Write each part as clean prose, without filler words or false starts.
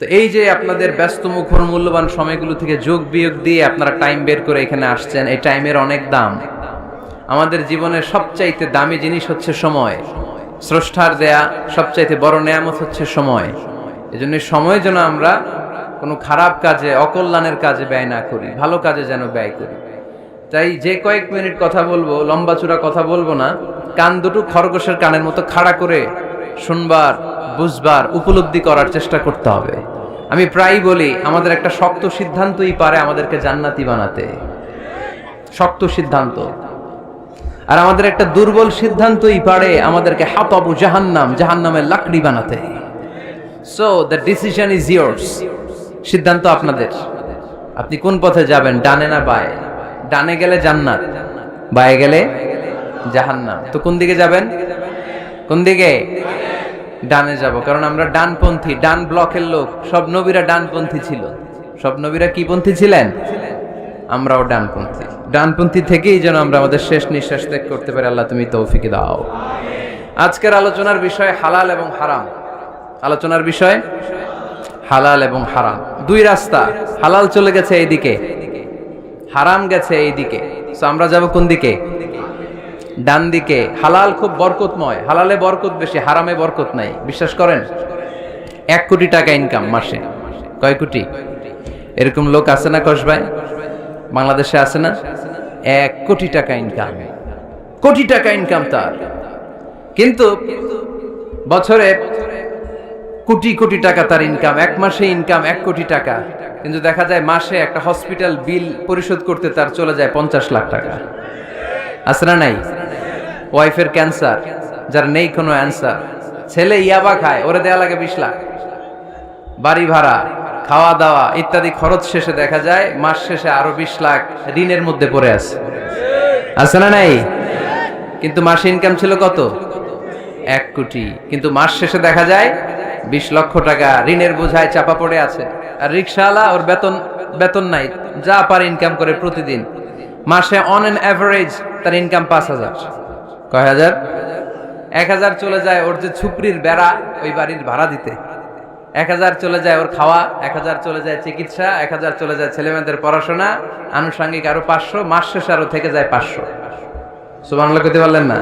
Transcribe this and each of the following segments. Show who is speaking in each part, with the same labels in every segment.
Speaker 1: তো এই যে আপনাদের ব্যস্ত মুখর মূল্যবান সময়গুলো থেকে যোগ বিয়োগ দিয়ে আপনারা টাইম বের করে এখানে আসছেন, এই টাইমের অনেক দাম। আমাদের জীবনের সবচাইতে দামি জিনিস হচ্ছে সময়। স্রষ্টার দেয়া সবচাইতে বড় নেয়ামত হচ্ছে সময়। এজন্য সময় যেন আমরা কোনো খারাপ কাজে, অকল্যাণের কাজে ব্যয় না করি, ভালো কাজে যেন ব্যয় করি। তাই যে কয়েক মিনিট কথা বলবো, লম্বা চূড়া কথা বলবো না, কান দুটো খরগোশের কানের মতো খাড়া করে শুনবার, বুঝবার, উপলব্ধি করার চেষ্টা করতে হবে। আমি প্রায়ই বলি, আমাদের একটা শক্ত সিদ্ধান্তই পারে আমাদেরকে জান্নাতি বানাতে, শক্ত সিদ্ধান্ত। আর আমাদের একটা দুর্বল সিদ্ধান্তই পারে আমাদেরকে হাতাবু জাহান্নাম, জাহান্নামের লাকড়ি বানাতে। So the decision is years. সিদ্ধান্ত আপনাদের। আপনি কোন পথে যাবেন, ডানে না বায়ে? ডানে গেলে জান্নাত, বায়ে গেলে জাহান্নাম। তো কোন দিকে যাবেন? কোন দিকে? ডানে যাব, কারণ আমরা ডানপন্থী, ডান ব্লকের লোক। সব নবীরা ডানপন্থী ছিল। সব নবীরা কি পন্থী ছিলেন? আমরাও ডানপন্থী। ডানপন্থী থেকেই যেন আমরা আমাদের শেষ নিঃশ্বাস ত্যাগ করতে পারি। আল্লাহ তুমি তৌফিক দাও। আজকের আলোচনার বিষয় হালাল এবং হারাম। আলোচনার বিষয় হালাল এবং হারাম। দুই রাস্তা, হালাল চলে গেছে এইদিকে, হারাম গেছে এইদিকে। সো আমরা যাব কোন দিকে? ডান দিকে। হালাল খুব বরকতময়, হালালে বরকত বেশি, হারামে বরকত নাই। বিশ্বাস করেন? 1 কোটি টাকা ইনকাম মাসে। কয় কোটি? এরকম লোক আছে না কসবায়? বাংলাদেশে আছে না? 1 কোটি টাকা ইনকাম, কোটি টাকা ইনকাম তার। কিন্তু বছরে কোটি কোটি টাকা তার ইনকাম, 1 মাসে ইনকাম 1 কোটি টাকা। কিন্তু দেখা যায় মাসে একটা হসপিটাল বিল পরিশোধ করতে তার চলে যায় 50 লাখ টাকা। আছে না নাই? ওয়াইফের ক্যান্সার, যার নেই কোনো অ্যান্সার। ছেলে ইয়াবা খায়, ওরে দেয়া লাগে 20 লাখ। বাড়ি ভাড়া, খাওয়া দাওয়া ইত্যাদি খরচ শেষে দেখা যায় মাস শেষে আরো 20 লাখ ঋণের মধ্যে পড়ে আছে। আছে না নাই? কিন্তু মাসে ইনকাম ছিল কত? 1 কোটি। কিন্তু মাস শেষে দেখা যায় 20 লক্ষ টাকা ঋণের বোঝায় চাপা পড়ে আছে। আর রিকশাওয়ালা, ওর বেতন নাই, যা পারে ইনকাম করে প্রতিদিন। মাসে অন এন অ্যাভারেজ তার ইনকাম 5,000। কয় হাজার? 1,000 চলে যায় ওর যে ছুপড়ির বেড়া, ওই বাড়ির ভাড়া দিতে। 1,000 চলে যায় ওর খাওয়া, 1,000 চলে যায় চিকিৎসা, 1,000 চলে যায় ছেলেমেয়েদের পড়াশোনা, আনুষঙ্গিক আরো 500, মাস শেষে আরো থেকে যায় 500। সুবহানাল্লাহ কইতে পারলেন না?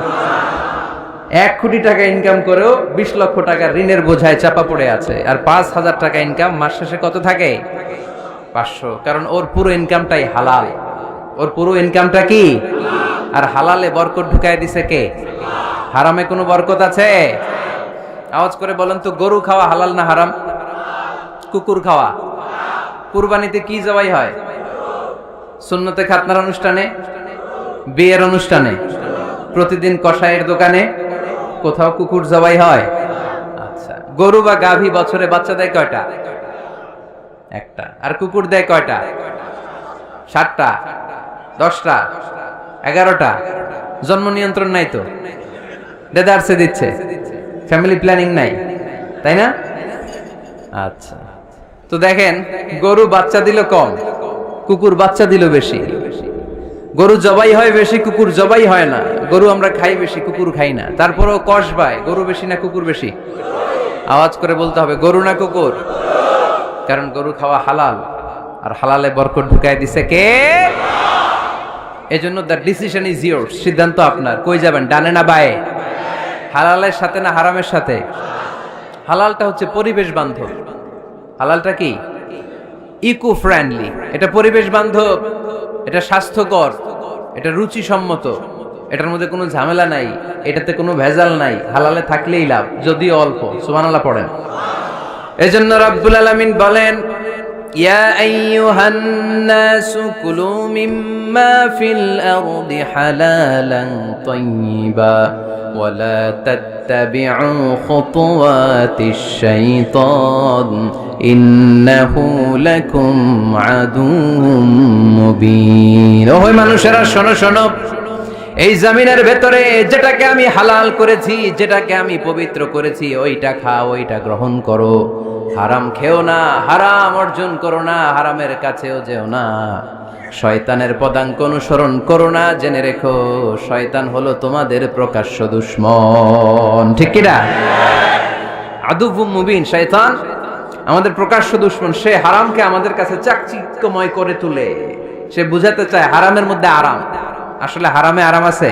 Speaker 1: 1 কোটি টাকা ইনকাম করেও 20 লক্ষ টাকা ঋণের বোঝায় চাপা পড়ে আছে। আর 5,000 টাকা ইনকাম, মাস শেষে কত থাকে? 500। কারণ ওর পুরো ইনকামটাই হালাল। ওর পুরো ইনকামটা কি? আর হালালে বরকত ঢুকায় দিছে কে? হারামে কোনো বরকত আছে? আওয়াজ করে বলেন তো, গরু খাওয়া হালাল না হারাম? কুকুর খাওয়া? কুরবানিতে কি জবাই হয়? সুন্নতে খাতনার অনুষ্ঠানে, বিয়ের অনুষ্ঠানে, প্রতিদিন কসাইয়ের দোকানে, কোথাও কুকুর জবাই হয়? আচ্ছা, গরু বা গাভী বছরে বাচ্চা দেয় কয়টা? একটা। আর কুকুর দেয় কয়টা? 7টা, 10টা, 11টা। জন্ম নিয়ন্ত্রণ নাই তো, দেদারসে দিচ্ছে, ফ্যামিলি প্ল্যানিং নাই, তাই না? আচ্ছা, তো দেখেন, গরু বাচ্চা দিল কম, কুকুর বাচ্চা দিল বেশি। গরু জবাই হয় বেশি, কুকুর জবাই হয় না। গরু আমরা খাই বেশি, কুকুর খাই না। তারপরেও কসবায় গরু বেশি না কুকুর বেশি? আওয়াজ করে বলতে হবে, গরু না কুকুর? কারণ গরু খাওয়া হালাল, আর হালালে বরকত ঢুকায় দিছে কে? এজন্য দ্য ডিসিশন ইজ ইয়ার্স। সিদ্ধান্ত আপনার। কই যাবেন, ডানে না বায়ে? হালালের সাথে না হারামের সাথে? হালালটা হচ্ছে পরিবেশ বান্ধব। হালালটা কি? Eco friendly. এটা পরিবেশ বান্ধব, এটা স্বাস্থ্যকর, এটা রুচিসম্মত, এটার মধ্যে কোনো ঝামেলা নাই, এটাতে কোনো ভেজাল নাই। হালালে থাকলেই লাভ, যদিও অল্প। সুবহানাল্লাহ পড়েন। এজন্য রাব্বুল আলামিন বলেন, ইয়া আইয়ুহান নাসু কুলু মিম্মা ফিল আরদি হালালান তাইয়্যিবা ওয়া লা তাত্তাবিউ খুতুওয়াতিশ শাইতান ইন্নাহু লাকুম আদুউম মুবিন। ওহে মানুষেরা, শোনো শোনো, এই জমিনের ভেতরে যেটাকে আমি হালাল করেছি, যেটাকে আমি পবিত্র করেছি, ওইটা খাও, ওইটা গ্রহণ করো। হারাম খেও না, হারাম অর্জন করো না, হারামের কাছেও যেও না। শয়তানের পদাঙ্ক অনুসরণ করো না। জেনে রেখো, শয়তান হলো তোমাদের প্রকাশ্য দুশমন। ঠিক কি না? আদুউম মুবিন। শয়তান আমাদের প্রকাশ্য দুশমন। সে হারামকে আমাদের কাছে চাকচিক্যময় করে তুলে। সে বুঝাতে চায় হারামের মধ্যে আরাম। আসলে হারামে আরাম আছে,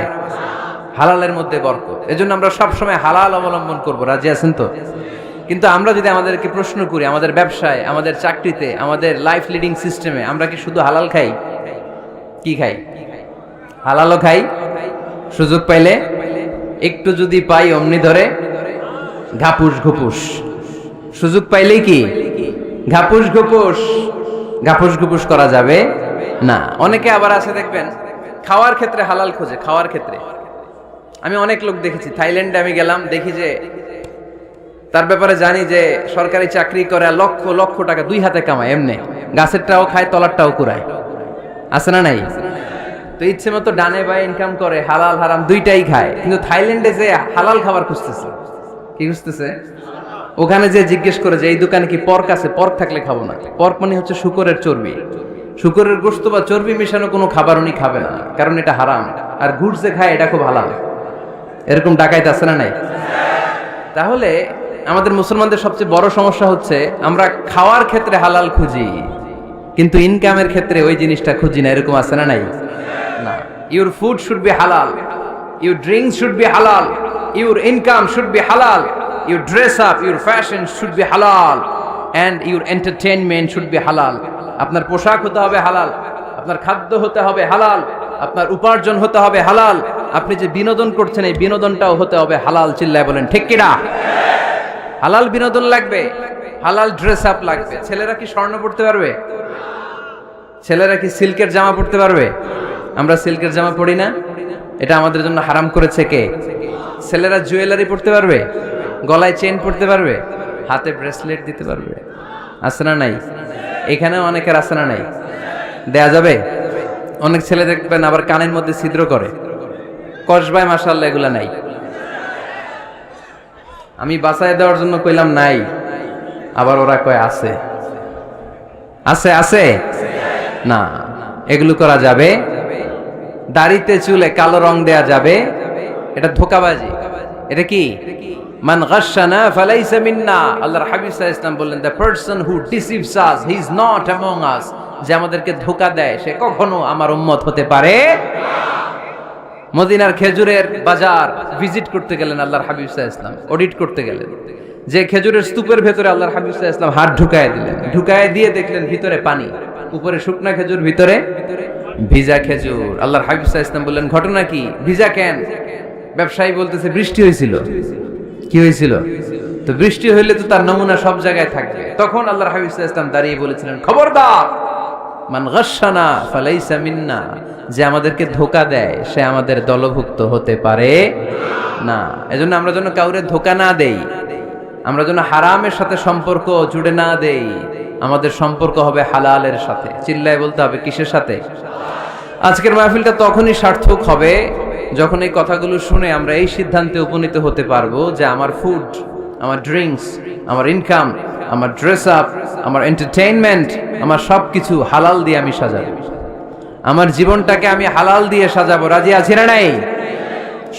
Speaker 1: হালালের মধ্যে বরকত। এজন্য আমরা সবসময় হালাল অবলম্বন করব। রাজি আছেন তো? কিন্তু আমরা যদি আমাদেরকে প্রশ্ন করি, আমাদের ব্যবসায়, আমাদের চাকরিতে, আমাদের লাইফ লিডিং সিস্টেমে আমরা কি শুধু হালাল খাই? কি খাই? হালালও খাই, সুযোগ পাইলে একটু যদি পাই অমনি ধরে ঘাপুস ঘুপুস। সুযোগ পাইলেই কি ঘাপুস ঘুপুস। ঘাপুস ঘুপুস করা যাবে না। অনেকে আবার আছে দেখবেন খাওয়ার ক্ষেত্রে হালাল খোঁজে। খাওয়ার ক্ষেত্রে আমি অনেক লোক দেখেছি। থাইল্যান্ডে আমি গেলাম, দেখি যে তার ব্যাপারে জানি যে সরকারি চাকরি করে, লক্ষ লক্ষ টাকা দুই হাতে কামায়, এমনি গাছেরটাও খায়, তলারটাও কুড়ায়। আছে না নাই? তো ইচ্ছে মতো ডানে বায়ে ইনকাম করে, হালাল হারাম দুইটাই খায়। কিন্তু থাইল্যান্ডে যে হালাল খাবার খুঁজতেছে। কি খুঁজতেছে? ওখানে যে জিজ্ঞেস করে যে এই দোকানে কি পর্ক আছে? পর্ক থাকলে খাবো না। পর্ক মানে হচ্ছে শুকরের চর্বি। শুকরের গোশত বা চর্বি মেশানো কোনো খাবার উনি খাবে না, কারণ এটা হারাম। আর ঘুষ যে খায় এটা খুব হালাল। এরকম ডাকাইত আছে না নাই? তাহলে আমাদের মুসলমানদের সবচেয়ে বড় সমস্যা হচ্ছে আমরা খাওয়ার ক্ষেত্রে হালাল খুঁজি, কিন্তু ইনকামের ক্ষেত্রে ওই জিনিসটা খুঁজি না। এরকম আছে না নাই? না। Your food should be halal, your drinks should be halal, your income should be halal, your dress up, your fashion should be halal, and your entertainment should be halal. আপনার পোশাক হতে হবে হালাল, আপনার খাদ্য হতে হবে হালাল, আপনার উপার্জন হতে হবে হালাল, আপনি যে বিনোদন করছেন এই বিনোদনটাও হতে হবে হালাল। চিল্লায় বলেন ঠিক কিনা? হালাল বিনোদন লাগবে, হালাল ড্রেস আপ লাগবে। ছেলেরা কি স্বর্ণ পড়তে পারবে? ছেলেরা কি সিল্কের জামা পড়তে পারবে? আমরা সিল্কের জামা পরি না, এটা আমাদের জন্য হারাম করেছে কে? ছেলেরা জুয়েলারি পড়তে পারবে? গলায় চেন পড়তে পারবে? হাতে ব্রেসলেট দিতে পারবে? আছে না নাই? এখানেও অনেকের আছে না নাই? দেয়া যাবে? অনেক ছেলে দেখবেন আবার কানের মধ্যে ছিদ্র করে, কসবায়, মাশাআল্লাহ এগুলা নাই। আমি বাঁচায় দেওয়ার জন্য কইলাম নাই, আবার ওরা কয় আছে। আছে আছে না, এগুলো করা যাবে? দাড়িতে চুলে কালো রং দেয়া যাবে? এটা ধোঁকাবাজি। এটা কি? মান গাশশানা ফালাইসা মিন্না। আল্লাহর হাবিব সাল্লাল্লাহু আলাইহি ওয়াসাল্লাম বললেন, the person who deceives us he is not among আস। যে আমাদেরকে ধোঁকা দেয় সে কখনো আমার উম্মত হতে পারে না। মদিনার খেজুরের বাজার ভিজিট করতে গেলেন আল্লাহর হাবিব সাল্লাল্লাহু আলাইহি ওয়াসাল্লাম, অডিট করতে গেলেন। যে খেজুরের স্তূপের ভেতরে আল্লাহর হাবিব সাল্লাল্লাহু আলাইহি ওয়াসাল্লাম হাত ঢুকায় দিলেন, ঢুকায় দিয়ে দেখলেন ভিতরে পানি, উপরে শুকনা খেজুর, ভিতরে ভিজা খেজুর। আল্লাহর হাবিব সাল্লাল্লাহু আলাইহি ওয়াসাল্লাম বললেন, ঘটনা কি? ভিজা কেন? ব্যবসায়ী বলতেছে বৃষ্টি হয়েছিল। কি হয়েছিল? তো বৃষ্টি হইলে তো তার নমুনা সব জায়গায় থাকবে। তখন আল্লাহর হাবিব সাল্লাল্লাহু আলাইহি ওয়াসাল্লাম দাঁড়িয়ে বলেছিলেন, খবরদার, মান গাশশানা ফালাইসা মিন্না। যে আমাদেরকে ধোঁকা দেয় সে আমাদের দলভুক্ত হতে পারে না। এজন্য আমরা যেন কাউরে ধোঁকা না দেই, আমরা যেন হারামের সাথে সম্পর্ক জুড়ে না দেই। আমাদের সম্পর্ক হবে হালালের সাথে। চিল্লায় বলতে হবে কিসের সাথে? আজকের মাহফিলটা তখনই সার্থক হবে যখন এই কথাগুলো শুনে আমরা এই সিদ্ধান্তে উপনীত হতে পারবো যে আমার ফুড, আমার ড্রিঙ্কস, আমার ইনকাম, আমার ড্রেস আপ, আমার এন্টারটেইনমেন্ট, আমার সবকিছু হালাল দিয়ে আমি সাজাবো। আমার জীবনটাকে আমি হালাল দিয়ে সাজাবো। রাজি আছি না নাই?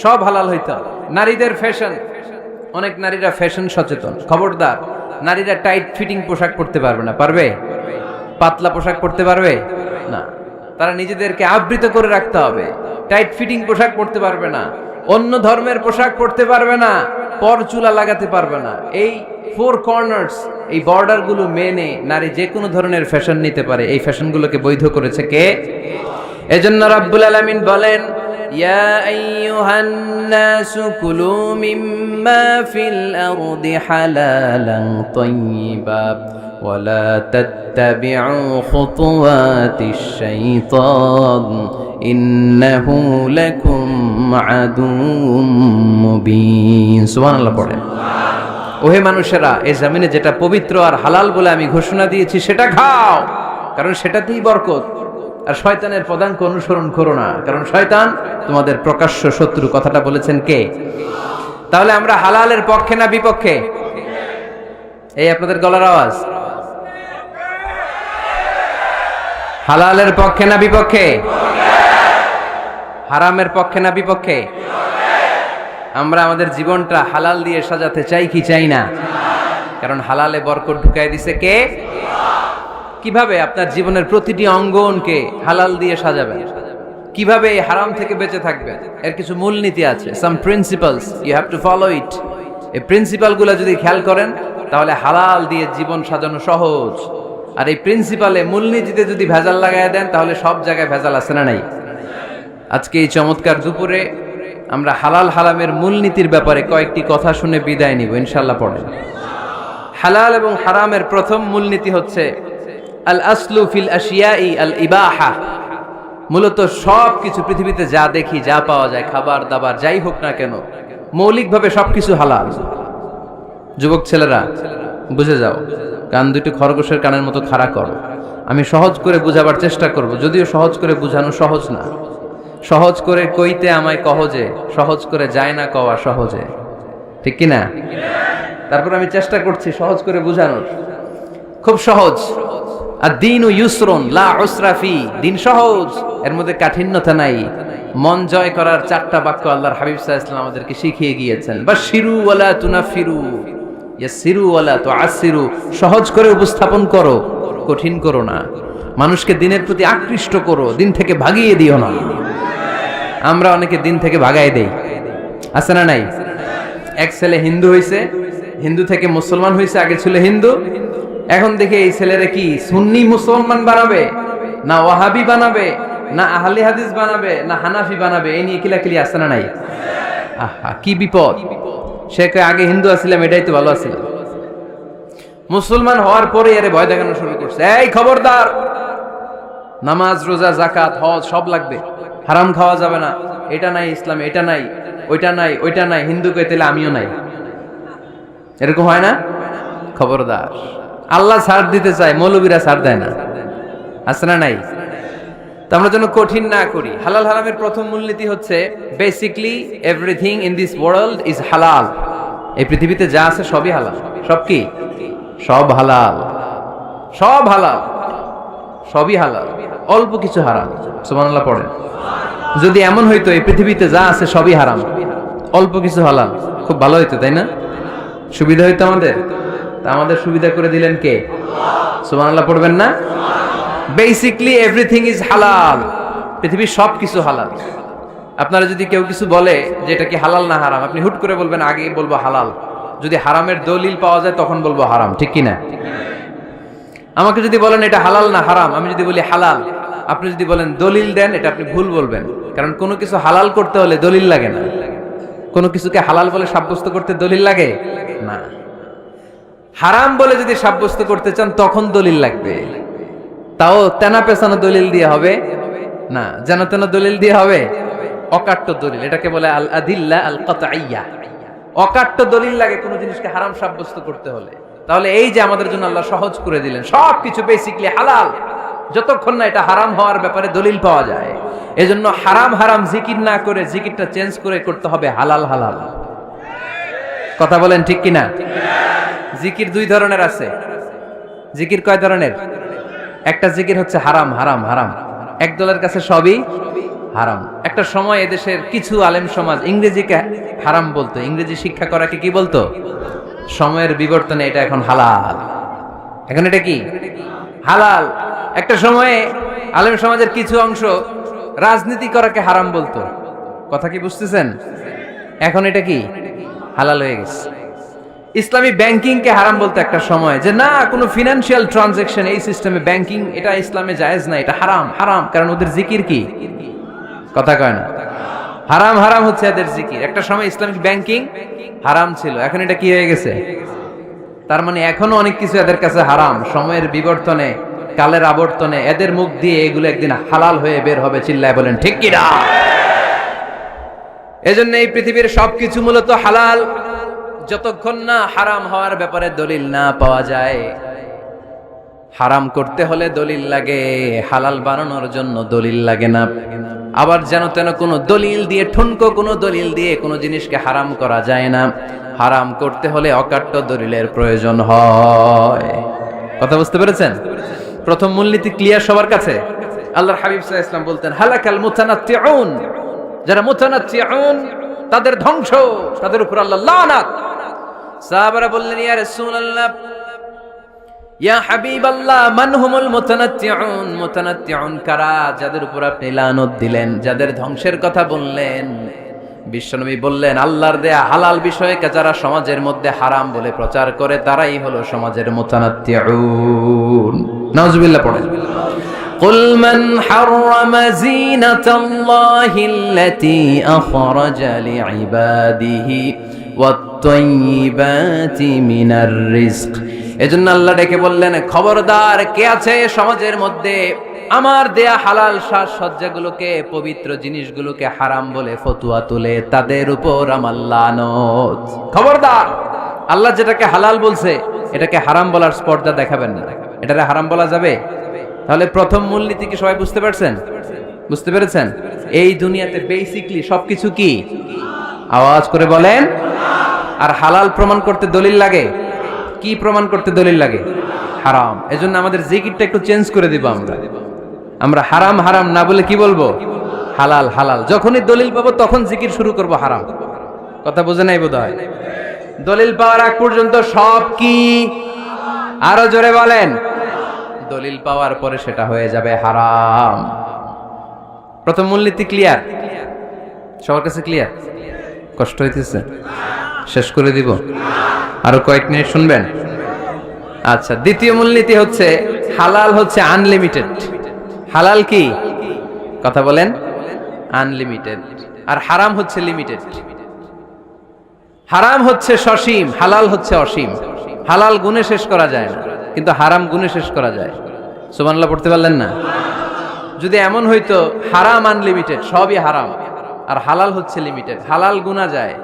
Speaker 1: সব হালাল হইতে হবে। নারীদের ফ্যাশন, অনেক নারীরা ফ্যাশন সচেতন। খবরদার, নারীরা টাইট ফিটিং পোশাক পরতে পারবে না। পারবে? পাতলা পোশাক পরতে পারবে না। তারা নিজেদেরকে আবৃত করে রাখতে হবে। টাইট ফিটিং পোশাক পরতে পারবে না, অন্য ধর্মের পোশাক পরতে পারবে না, পর চুলা লাগাতে পারবে না। এই ফোর কর্নার্স, এই বর্ডার গুলো মেনে নারী যে কোনো ধরনের ফ্যাশন নিতে পারে। এই ফ্যাশনগুলোকে বৈধ করেছে কে? এজন্য রাব্বুল আলামিন বলেন, ইয়া আইয়ুহান নাসু কুলু মিম্মা ফিল আরদি হালালান তাইয়্যিবা ওয়ালা তাত্তাবিউ খুতুওয়াতিশ শাইতান ইন্নাহু লাকুম আদুউম মুবিন। সুবহানাল্লাহ পড়েন। ওহে মানুষেরা, এই জমিনে যেটা পবিত্র আর হালাল বলে আমি ঘোষণা দিয়েছি সেটা খাও, কারণ সেটাতেই বরকত। আর শয়তানের পদাঙ্ক অনুসরণ করো না, কারণ শয়তান তোমাদের প্রকাশ্য শত্রু। কথাটা বলেছেন কে? তাহলে আমরা হালালের পক্ষে না বিপক্ষে? এই আপনাদের গলার আওয়াজ। হালালের পক্ষে না বিপক্ষে? হারামের পক্ষে না বিপক্ষে? আমরা আমাদের জীবনটা হালাল দিয়ে সাজাতে চাই কি চাই না? কারণ হালালে বরকত ঢুকাই দিছে কে? কিভাবে আপনার জীবনের প্রতিটি অঙ্গনকে হালাল দিয়ে সাজাবেন, কিভাবে এই হারাম থেকে বেঁচে থাকবেন, এর কিছু মূলনীতি আছে, some principles, you have to follow it. এই প্রিন্সিপালগুলো যদি খেয়াল করেন তাহলে হালাল দিয়ে জীবন সাজানো সহজ। আর এই প্রিন্সিপালে মূলনীতিতে যদি ভেজাল লাগাই দেন তাহলে সব জায়গায় ভেজাল আছে না নাই? আজকে এই চমৎকার দুপুরে আমরা হালাল হারামের মূলনীতির ব্যাপারে কয়েকটি কথা শুনে বিদায় নিব ইনশাআল্লাহ। পড়েন। হালাল এবং হারামের প্রথম মূলনীতি হচ্ছে আল আসলু ফিল আশিয়াই আল ইবাহা। মূলত সব কিছু পৃথিবীতে যা দেখি, যা পাওয়া যায়, খাবার দাবার যাই হোক না কেন, মৌলিকভাবে সবকিছু হালাল। যুবক ছেলেরা বুঝে যাও, কান দুটো খরগোশের কানের মতো খাড়া করো। আমি সহজ করে বুঝাবার চেষ্টা করব, যদিও সহজ করে বুঝানো সহজ না। সহজ করে কইতে আমায় কহজে, সহজ করে যায় না কওয়া সহজে, ঠিক কি না? তারপর আমি চেষ্টা করছি সহজ করে বুঝানোর। খুব সহজ। আর দিন ইউসরুন লা উসরা ফি, দিন সহজ, এর মধ্যে কাঠিন্যতা নাই। মন জয় করার 4টা বাক্য আল্লাহর হাবিব সাল্লাল্লাহু আলাইহি ওয়াসাল্লাম আমাদেরকে শিখিয়ে গিয়েছেন। বাশিরু ওয়ালা তুনাফিরু, ইয়াসিরু ওয়ালা তুআসিরু। সহজ করে উপস্থাপন করো, কঠিন করো না। মানুষকে দিনের প্রতি আকৃষ্ট করো, দিন থেকে ভাগিয়ে দিও না। আমরা অনেকে দিন থেকে ভাগাই দেই, আছে না নাই? এক ছেলে হিন্দু হইছে, হিন্দু থেকে মুসলমান হইছে, আগে ছিল হিন্দু, এখন দেখে এই ছেলেরা কি সুন্নি মুসলমান বানাবে, না ওয়াহাবি বানাবে, না আহলে হাদিস বানাবে, না হানাফি বানাবে, এই নিয়ে কিলাকিলি, আছে না নাই? আহা, কি বিপদ! সে আগে হিন্দু আছিলাম, এটাই তো ভালো আছিলাম। মুসলমান হওয়ার পরে এর ভয় দেখানো শুরু করছে, এই খবরদার, নামাজ রোজা জাকাত হজ সব লাগবে, হারাম খাওয়া যাবে না, এটা নাই ইসলামে, এটা নাই, ওইটা নাই, ওইটা নাই, হিন্দু কে তাহলে আমিও নাই। এরকম হয় না? খবরদার। আল্লাহ ছাড় দিতে চায়, মৌলবীরা ছাড় দেয় না, আছে না নাই? তো আমরা যেন কঠিন না করি। হালাল হারামের প্রথম মূলনীতি হচ্ছে basically everything in this world is হালাল। এই পৃথিবীতে যা আছে সবই হালাল। সব কি? সব হালাল, সব হালাল, সবই হালাল, অল্প কিছু হারাম। সুবহানাল্লাহ পড়েন। যদি এমন হইতো এই পৃথিবীতে যা আছে সবই হারাম, অল্প কিছু হালাল, খুব ভালো হইতো, তাই না? সুবিধা হইতো আমাদের। তা আমাদের সুবিধা করে দিলেন কে? সুবহানাল্লাহ পড়বেন না? বেসিকলি এভরিথিং ইজ হালাল। পৃথিবীর সব কিছু হালাল। আপনারা যদি কেউ কিছু বলে যে এটা কি হালাল না হারাম, আপনি হুট করে বলবেন আগে বলবো হালাল, যদি হারামের দলিল পাওয়া যায় তখন বলবো হারাম, ঠিক কি না? আমাকে যদি বলেন এটা হালাল না হারাম, আমি যদি বলি হালাল, আপনি যদি বলেন দলিল দেন, এটা আপনি ভুল বলবেন। কারণ কোনো কিছু হালাল করতে হলে দলিল লাগে না। কোনো কিছুকে হালাল বলে সাব্যস্ত করতে দলিল লাগে না। হারাম বলে যদি সাব্যস্ত করতে চান তখন দলিল লাগবে, তাও তেনা পেছানো দলিল দিয়ে হবে না, যেন তেন দলিল দিয়ে হবে, অকাট্য দলিল। এটাকে বলে আল আদিল্লা আল কাতঈয়া। অকাট্য দলিল লাগে কোনো জিনিসকে হারাম সাব্যস্ত করতে হলে। তাহলে এই যে আমাদের জন্য আল্লাহ সহজ করে দিলেন, সবকিছু বেসিকলি হালাল, যতক্ষণ না এটা হারাম হওয়ার ব্যাপারে দলিল পাওয়া যায়। এজন্য হারাম হারাম জিকির না করে জিকিরটা চেঞ্জ করে করতে হবে হালাল হালাল। কথা বলেন ঠিক কিনা? জিকির 2 ধরনের আছে। জিকির কয় ধরনের? একটা জিকির হচ্ছে হারাম হারাম হারাম, এক দলের কাছে সবই হারাম। একটা সময় এদেশের কিছু আলেম সমাজ ইংরেজিকে হারাম বলতো, ইংরেজি শিক্ষা করাকে কি বলতো? সময়ের বিবর্তনে এটা এখন হালাল। এখন এটা কি হালাল। একটা সময়ে আলেম সমাজের কিছু অংশ রাজনীতি করাকে হারাম বলতো, কথা কি বুঝতেছেন? এখন এটা কি হালাল হয়ে গেছে। ইসলামী ব্যাংকিং কে হারাম বলতো একটা সময়, যে না কোনো ফিনান্সিয়াল ট্রানজাকশন এই সিস্টেমে ব্যাংকিং এটা ইসলামে জায়েজ না, এটা হারাম হারাম। কারণ ওদের জিকির কি? কথা কয় না? হারাম হারাম হচ্ছে এদের জিকির। একটা সময় ইসলামিক ব্যাংকিং হারাম ছিল, এখন এটা কি হয়ে গেছে? তার মানে এখনো অনেক কিছু এদের কাছে হারাম। সময়ের বিবর্তনে, কালের আবর্তনে এদের মুখ দিয়ে এগুলো একদিন হালাল হয়ে বের হবে। চিল্লায় বলেন ঠিক কি না? এজন্য এই পৃথিবীর সবকিছু মূলত হালাল, যতক্ষণ না হারাম হওয়ার ব্যাপারে দলিল না পাওয়া যায়। হারাম করতে হলে দলিল লাগে, হালাল বানানোর জন্য দলিল লাগে না। আবার যেন তেন কোনো দলিল দিয়ে, ঠুনকো কোনো দলিল দিয়ে কোনো জিনিসকে হারাম করা যায় না। হারাম করতে হলে অকাট্য দলিলের প্রয়োজন হয়। কথা বুঝতে পেরেছেন? প্রথম মূলনীতি ক্লিয়ার সবার কাছে? আল্লাহর হাবিব সাল্লাল্লাহু আলাইহি ওয়াসাল্লাম বলতেন হালাকাল মুতানাত্তিউন, যারা মুতানাত্তিউন তাদের ধ্বংস, তাদের উপর আল্লাহ লানাত। সাহাবারা বললেন, ইয়া রাসূলুল্লাহ, ইয়া হাবিবাল্লাহ, মান হুমুল মুতানাত্তিউন? মুতানাত্তিউন কারা? যাদের উপর আপনি লানত দিলেন, যাদের ধ্বংসের কথা বললেন। বিশ্বনবী বললেন, আল্লাহর দেয়া হালাল বিষয়কে যারা সমাজের মধ্যে হারাম বলে প্রচার করে তারাই হলো সমাজের মুতানাত্তিউন। নাউজুবিল্লাহ পড়েন। قل من حرم زينة الله التي أخرج لعباده والطيبات من الرزق। এজন্য আল্লাহ ডেকে বললেন, খবরদার, কে আছে সমাজের মধ্যে আমার দেয়া হালাল সাজসজ্জাগুলোকে, পবিত্র জিনিসগুলোকে হারাম বলে ফতোয়া তুলে, তাদের উপর আমার লানত। খবরদার, আল্লাহ যেটাকে হালাল বলছে এটাকে হারাম বলার স্পর্ধা দেখাবেন না। এটারে হারাম বলা যাবে? তাহলে প্রথম মূলনীতি কি সবাই বুঝতে পারছেন? বুঝতে পেরেছেন? এই দুনিয়াতে বেসিকলি সবকিছু কি? আওয়াজ করে বলেন। আর হালাল প্রমাণ করতে দলিল লাগে। কি প্রমাণ করতে দলিল লাগে? হারাম। এজন্য আমাদের জিকিরটা একটু চেঞ্জ করে দিব। আমরা হারাম হারাম না বলে কি বলবো? হালাল হালাল। যখনই দলিল পাবো তখন জিকির শুরু করব হারাম। কথা বোঝে নাই বোধহয়? দলিল পাওয়ার আগ পর্যন্ত সব কি? আরো জোরে বলেন। দলিল পাওয়ার পরে সেটা হয়ে যাবে হারাম। প্রথম মূলনীতি ক্লিয়ার? সবার কাছে ক্লিয়ার? কষ্ট হইতেছে? শেষ করে দিব? আরো কয়েক মিনিট শুনবেন? আচ্ছা, দ্বিতীয় মূলনীতি হচ্ছে হালাল হচ্ছে আনলিমিটেড। হালাল কি? কথা বলেন। আনলিমিটেড। আর হারাম হচ্ছে লিমিটেড। হারাম হচ্ছে সসীম, হালাল হচ্ছে অসীম। হালাল গুণে শেষ করা যায় না, কিন্তু হারাম গুণে শেষ করা যায়। সুবহানাল্লাহ পড়তে পারলেন না? যদি এমন হইতো হারাম আনলিমিটেড, সবই হারাম, আর হালাল হচ্ছে লিমিটেড, হালাল গুণা যায়,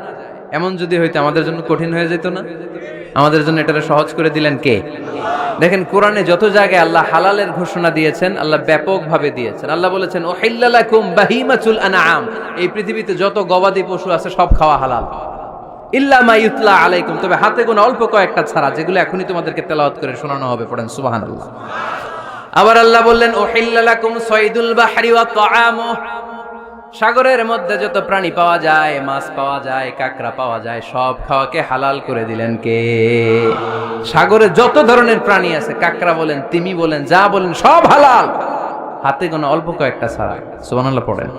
Speaker 1: এমন যদি হইতো আমাদের জন্য কঠিন হয়ে যেত না? আমাদের জন্য এটাকে সহজ করে দিলেন কে? দেখেন, কোরআনে যত জায়গায় আল্লাহ হালালের ঘোষণা দিয়েছেন, আল্লাহ ব্যাপকভাবে দিয়েছেন। আল্লাহ বলেছেন, উহিল্লা লাকুম বাহিমাতুল আনআম, এই পৃথিবীতে যত গবাদি পশু আছে সব খাওয়া হালাল, ইল্লা মা ইউতলা আলাইকুম, তবে হাতে গোনা অল্প কয়েকটা ছাড়া, যেগুলো এখনই তোমাদেরকে তেলাওয়াত করে শোনানো হবে। পড়েন সুবহানাল্লাহ। আবার আল্লাহ বললেন, উহিল্লা লাকুম সাইদুল বাহরি ওয়া তাআমু, সাগরের মধ্যে যত প্রাণী পাওয়া যায়, মাছ পাওয়া যায়, কাঁকড়া পাওয়া যায়, সব খাওয়াকে হালাল করে দিলেন কে? সাগরে যত ধরনের প্রাণী আছে, কাঁকড়া বলেন, তিমি বলেন, যা বলেন, সব হালাল, হাতে গোনা অল্প কয়েকটা ছাড়া। সুবহানাল্লাহ পড়েন।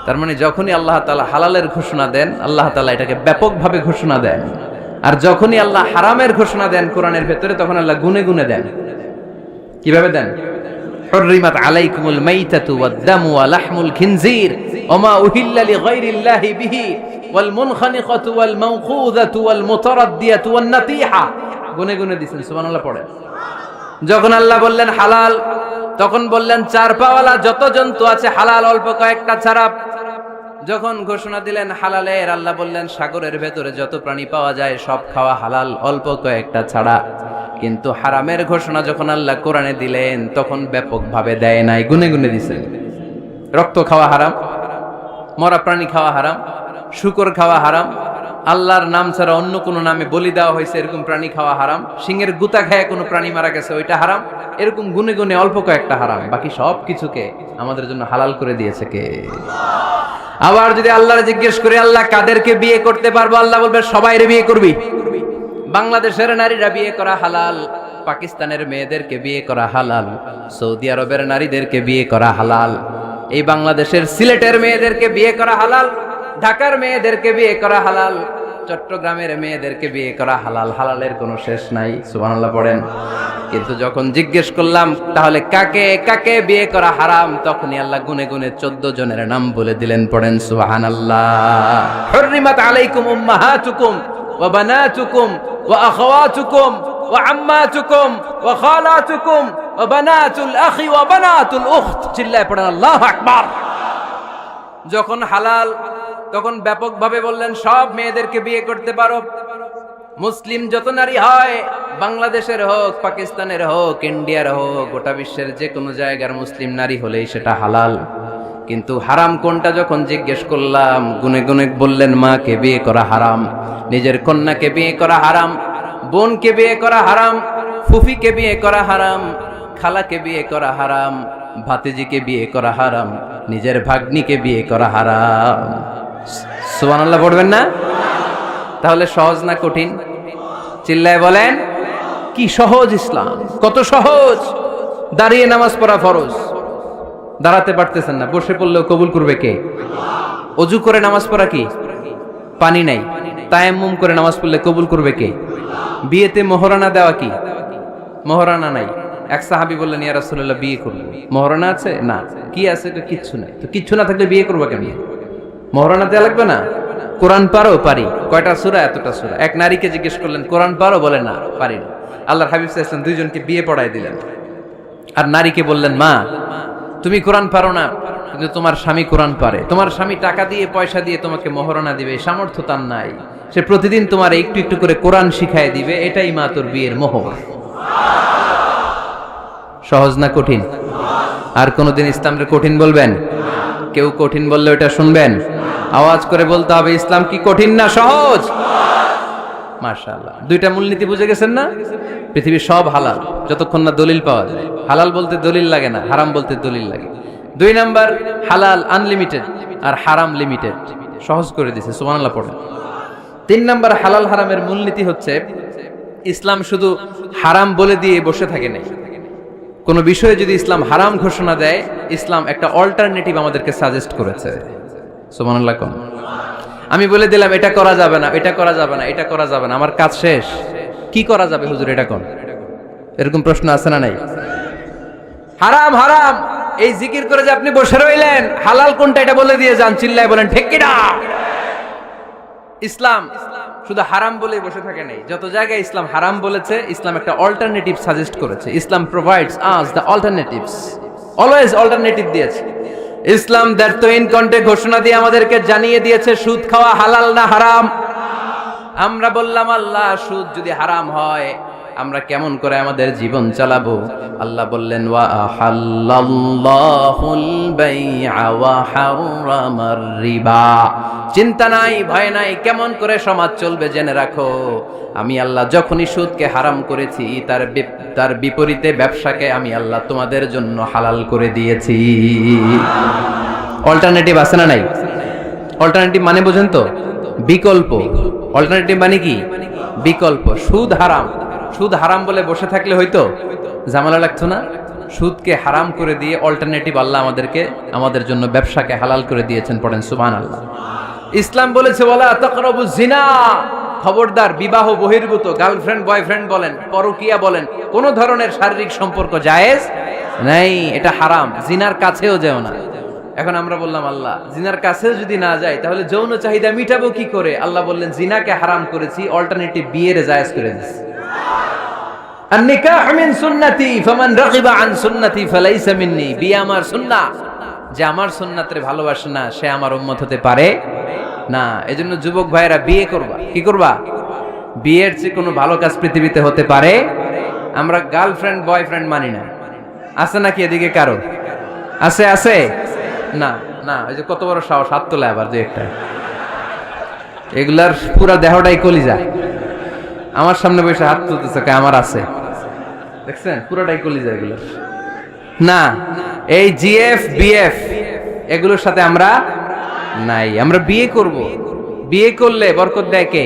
Speaker 1: তার মানে যখনই আল্লাহ তাআলা হালালের ঘোষণা দেন, আল্লাহ তাআলা এটাকে ব্যাপকভাবে ঘোষণা দেন। আর যখনই আল্লাহ হারামের ঘোষণা দেন কোরআনের ভেতরে, তখন আল্লাহ গুনে গুনে দেন। কিভাবে দেন? হুররিমাত আলাইকুমুল মাইতাতু ওয়াদ-দামু ওয়া লাহমুল খিনজির ওয়া মা উহিল্লা লিগাইরিল্লাহি বিহি ওয়াল মুনখানিকাতু ওয়াল মাওকুযাতু ওয়াল মুতারাদ্দিয়াতু ওয়ান নাতিহা। গুনে গুনে দিয়েছেন। সুবহানাল্লাহ পড়েন। যখন আল্লাহ বললেন হালাল, তখন বললেন চার পাওয়ালা যত জন্তু আছে হালাল, অল্প কয়েকটা ছাড়া। যখন ঘোষণা দিলেন হালালের, আল্লাহ বললেন সাগরের ভেতরে যত প্রাণী পাওয়া যায় সব খাওয়া হালাল, অল্প কয়েকটা ছাড়া। কিন্তু হারামের ঘোষণা যখন আল্লাহ কোরআনে দিলেন, তখন ব্যাপকভাবে দেয় নাই, গুনে গুনে দিয়েছেন। রক্ত খাওয়া হারাম, মরা প্রাণী খাওয়া হারাম, শূকর খাওয়া হারাম, আল্লাহর নাম ছাড়া অন্য কোনো নামে বলি দেওয়া হয়েছে এরকম প্রাণী খাওয়া হারাম, সিংহের গুতা খায় কোনো প্রাণী মারা গেছে ওইটা হারাম। এরকম গুনে গুনে অল্প কয়েকটা হারাম, বাকি সব কিছুকে আমাদের জন্য হালাল করে দিয়েছে কে? আবার যদি আল্লাহর জিজ্ঞেস করে আল্লাহ কাদেরকে বিয়ে করতে পারবো, আল্লাহ বলবে সবাইরে বিয়ে করবি। বাংলাদেশের নারীরা বিয়ে করা হালাল, পাকিস্তানের মেয়েদেরকে বিয়ে করা হালাল, সৌদি আরবের নারীদেরকে বিয়ে করা হালাল, এই বাংলাদেশের সিলেটের মেয়েদেরকে বিয়ে করা হালাল, ঢাকার মেয়েদেরকে বিয়ে করা হালাল, চট্টগ্রামের মেয়েদেরকে বিয়ে করা হালাল। হালালের কোনো শেষ নাই। সুবহানাল্লাহ পড়েন। কিন্তু যখন জিজ্ঞেস করলাম তাহলে কাকে কাকে বিয়ে করা হারাম, তখনই আল্লাহ গুনে গুনে 14 জনের নাম বলে দিলেন। পড়েন সুবহানাল্লাহ। হুররিমাত আলাইকুম উম্মাহাতুকুম ওয়া বানাতুকুম ওয়া আখাওয়াতুকুম ওয়া আম্মাতুকুম ওয়া খালাতুকুম ওয়া বানাতুল আখি ওয়া বানাতুল উখত। চিল্লায়ে পড়েন আল্লাহু আকবার। যখন হালাল, তখন ব্যাপকভাবে বললেন সব মেয়েদেরকে বিয়ে করতে পারো। মুসলিম যত নারী হয়, বাংলাদেশের হোক, পাকিস্তানের হোক, ইন্ডিয়ার হোক, গোটা বিশ্বের যে কোনো জায়গার মুসলিম নারী হলেই সেটা হালাল। কিন্তু হারাম কোনটা যখন জিজ্ঞেস করলাম, গুনে গুনে বললেন মাকে বিয়ে করা হারাম, নিজের কন্যাকে বিয়ে করা হারাম, বোনকে বিয়ে করা হারাম, ফুফিকে বিয়ে করা হারাম, খালাকে বিয়ে করা হারাম, ভাতিজিকে বিয়ে করা হারাম, নিজের ভাগ্নিকে বিয়ে করা হারাম। সুবহানাল্লাহ পড়বেন না? তাহলে সহজ না কঠিন? চিল্লায় বলেন, কি সহজ ইসলাম, কত সহজ। দাঁড়িয়ে নামাজ পড়া ফরজ, দাঁড়াতে পারতেছেন না, বসে পড়লেও কবুল করবে কে? অজু করে নামাজ পড়া কি? পানি নাই, তায়াম্মুম করে নামাজ পড়লে কবুল করবে কে? বিয়েতে মোহরানা দেওয়া কি? মোহরানা নাই। এক সাহাবী বললেন, ইয়া রাসূলুল্লাহ বিয়ে করব, মোহরানা আছে? না। কি আছে? তো কিচ্ছু নাই। তো কিচ্ছু না থাকলে বিয়ে করবো কেমন? মোহরানা দেওয়া লাগবে না? কোরআন পারো? পারি। কয়টা সূরা? এতটা সূরা। এক নারীকে জিজ্ঞেস করলেন, কোরআন পারো? বলে না, পারি না। আল্লাহর হাবিব সাল্লাল্লাহু আলাইহি ওয়াসাল্লাম দুইজনকে বিয়ে পড়ায় দিলেন। আর নারীকে বললেন, মা তুমি কোরআন পারো না, কিন্তু তোমার স্বামী কোরআন পারে, তোমার স্বামী টাকা দিয়ে পয়সা দিয়ে তোমাকে মোহরানা দিবে, সামর্থ্য তার নাই, সে প্রতিদিন তোমার একটু একটু করে কোরআন শিখায় দিবে, এটাই মা তোর বিয়ের মোহর। সহজ না কঠিন? আর কোনদিন ইসলামকে কঠিন বলবেন? কেউ কঠিন বললে ওটা শুনবেন? আওয়াজ করে বলতে হবে, ইসলাম কি কঠিন না সহজ? মাশাআল্লাহ। দুইটা মূলনীতি বুঝে গেছেন না? পৃথিবীর সব হালাল যতক্ষণ না দলিল পাওয়া যায়। হালাল বলতে দলিল লাগে না, হারাম বলতে দলিল লাগে। 2 নাম্বার, হালাল আনলিমিটেড আর হারাম লিমিটেড, সহজ করে দিয়েছে, সুবহানাল্লাহ পড়েন। 3 নাম্বার, হালাল হারামের মূলনীতি হচ্ছে ইসলাম শুধু হারাম বলে দিয়ে বসে থাকে না। কোন বিষয়ে যদি ইসলাম হারাম ঘোষণা দেয়, ইসলাম একটা অল্টারনেটিভ আমাদেরকে সাজেস্ট করেছে। সুবহানাল্লাহ কোন? আমি বলে দিলাম এটা করা যাবে না, এটা করা যাবে না, এটা করা যাবে না, আমার কাজ শেষ, কি করা যাবে হুজুর এটা কোন? এরকম প্রশ্ন আছে না নাই? হারাম হারাম এই জিকির করে যে আপনি বসে রইলেন, হালাল কোনটা এটা বলে দিয়ে যান, চিল্লায় বলেন ঠিক কি না? ইসলাম শুধু হারাম বলেই বসে থাকে নাই, যত জায়গায় ইসলাম হারাম বলেছে, ইসলাম একটা অল্টারনেটিভ সাজেস্ট করেছে। Islam provides us the alternatives, always alternative দিয়েছে। ইসলাম দ্যাট তো ইন কন্টে ঘোষণা দিয়ে আমাদেরকে জানিয়ে দিয়েছে সুদ খাওয়া হালাল না হারাম। আমরা বললাম, আল্লাহ সুদ যদি হারাম হয় আমরা কেমন করে আমাদের জীবন চালাবো? আল্লাহ বললেন, ওয়া আহাল্লাল্লাহুল বাই'a ওয়া হারামার রিবা। চিন্তা নাই, ভয় নাই, কেমন করে সমাজ চলবে জেনে রাখো, আমি আল্লাহ যখনই সুদকে হারাম করেছি, তার বিপরীতে ব্যবসাকে আমি আল্লাহ তোমাদের জন্য হালাল করে দিয়েছি। অল্টারনেটিভ আছে না নাই? অল্টারনেটিভ মানে বোঝেন তো? বিকল্প। অল্টারনেটিভ মানে কি? বিকল্প। সুদ হারাম, সুদ হারাম বলে বসে থাকলে হয়তো ঝামেলা লাগতো না? সুদকে হারাম করে দিয়ে অল্টারনেটিভ আল্লাহ আমাদের জন্য ব্যবসাকে হালাল করে দিয়েছেন। পড়েন সুবহানাল্লাহ। ইসলাম বলেছে, ওয়ালা তাকরাবুজ জিনা, খবরদার বিবাহ বহির্ভূত, গার্লফ্রেন্ড বয়ফ্রেন্ড বলেন, পরকীয়া বলেন, কোন ধরনের শারীরিক সম্পর্ক জায়েজ নাই, এটা হারাম। জিনার কাছেও যেও না। এখন আমরা বললাম, আল্লাহ জিনার কাছেও যদি না যায় তাহলে যৌন চাহিদা মিটাবো কি করে? আল্লাহ বললেন, জিনাকে হারাম করেছি, অল্টারনেটিভ বিয়ের জায়েজ করে দিয়েছি। আন-নিকাহু মিন সুন্নতি ফামান রাগিবা আন সুন্নতি ফালাইসা মিন্নি। বিয়ে আমার সুন্নাহ, যে আমার সুন্নাতরে ভালোবাসে না সে আমার উম্মত হতে পারে না। এজন্য যুবক ভাইরা বিয়ে করবা। কি করবা? বিয়ের চেয়ে কোনো ভালো কাজ পৃথিবীতে হতে পারে? আমরা গার্লফ্রেন্ড বয়ফ্রেন্ড মানি না। আছে নাকি এদিকে কারো? আছে? আছে না? না, এই যে কত বড় সাহস, হাত তোলা আবার যে একটা, এগুলার পুরা দেহটাই কলিজা। আমার সামনে বসে হাত তুলতেছে, আমার আছে, দেখছেন পুরাটাই কলিজা এগুলো। না, এই জিএফ বিএফ এগুলোর সাথে আমরা নাই। আমরা বিয়ে করব, বিয়ে করলে বরকত দেয় কে?